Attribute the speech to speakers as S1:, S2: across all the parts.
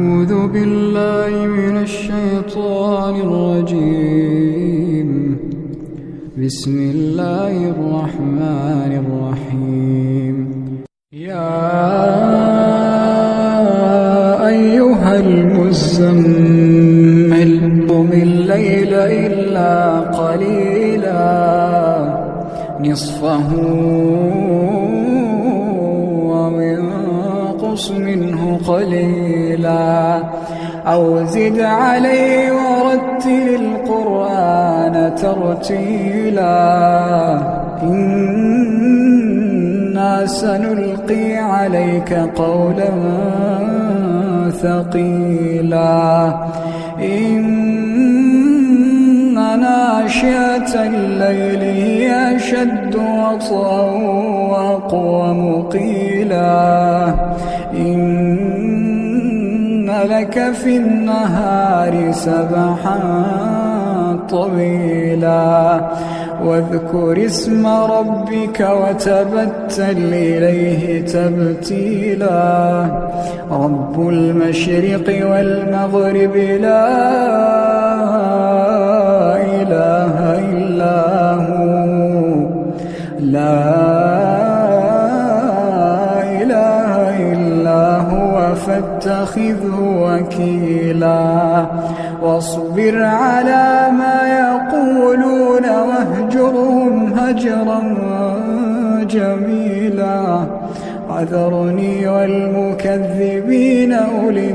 S1: أعوذ بالله من الشيطان الرجيم. بسم الله الرحمن الرحيم. يا أيها المزمل قم الليل إلا قليلا نصفه وانقص منه قليلا أو زد عليه ورتل القرآن ترتيلا إنا سنلقي عليك قولا ثقيلا إن ناشئة الليل هي أشد وطئا وأقوم قيلا إن لك في النهار سبحا طويلا واذكر اسم ربك وتبتل إليه تبتيلا رب المشرق والمغرب لا إله إلا هو فاتخذه وكيلا واصبر على ما يقولون واهجرهم هجرا جميلا وذرني والمكذبين أولي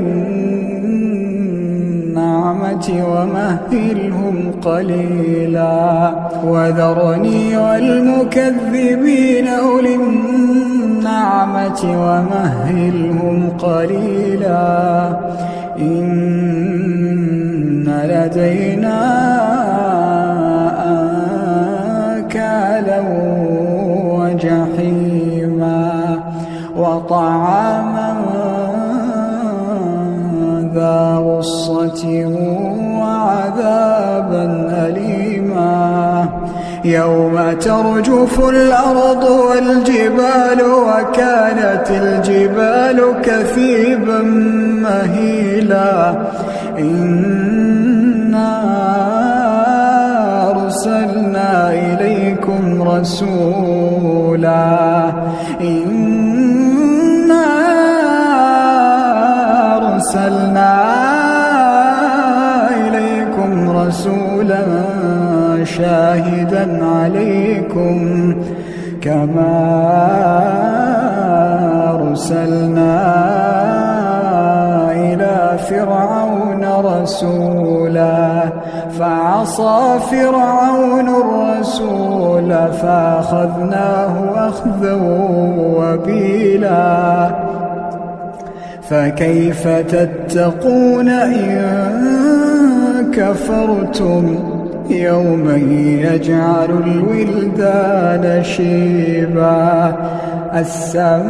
S1: النعمة ومهلهم قليلا وذرني والمكذبين أولي النعمة ومهلهم قليلا إن لدينا أنكالا وجحيما وطعاما ذا غصة وعذابا أليما يوم ترجف الأرض والجبال وكانت الجبال كثيبا مهيلا إنا أرسلنا إليكم رسولا شاهدا عليكم كما أرسلنا إلى فرعون رسولا فعصى فرعون الرسول فأخذناه أخذا وبيلا فكيف تتقون إن كفرتم يوما يجعل الولدان شيبا السماء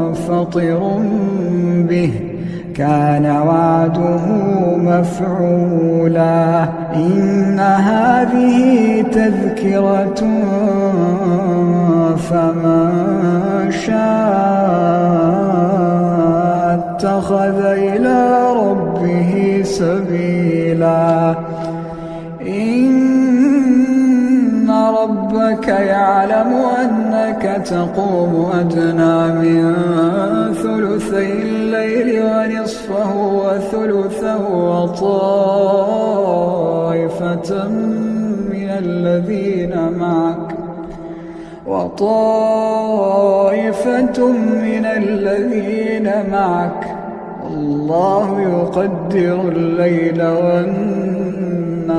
S1: منفطر به كان وعده مفعولا إن هذه تذكرة فمن شاء اتخذ إلى ربه سبيلا إن ربك يعلم أنك تقوم أدنى من ثلثي الليل ونصفه وثلثه وطائفة من الذين معك الله يقدر الليل والنهار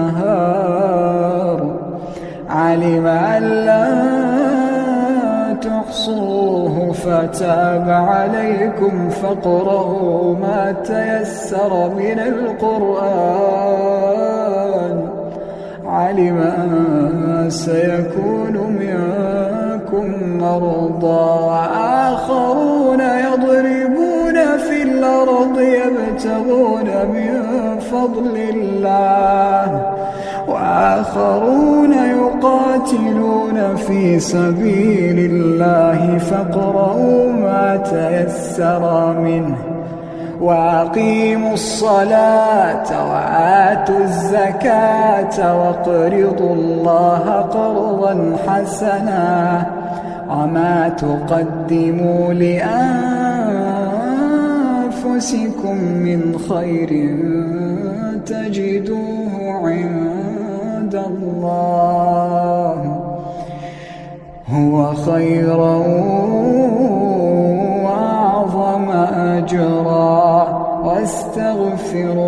S1: علم أن لا تحصوه فتاب عليكم فاقرؤوا ما تيسر من القرآن علم أن سيكون منكم مرضى وآخرون يضربون في الأرض يبتغون من فضل الله وآخرون يقاتلون في سبيل الله فاقرؤوا ما تيسر منه وأقيموا الصلاة وآتوا الزكاة وَاقْرِضُوا الله قرضا حسنا وما تقدموا لأنفسكم من خير تجدوه عند الله هو خيرا وأعظم أجرا واستغفروا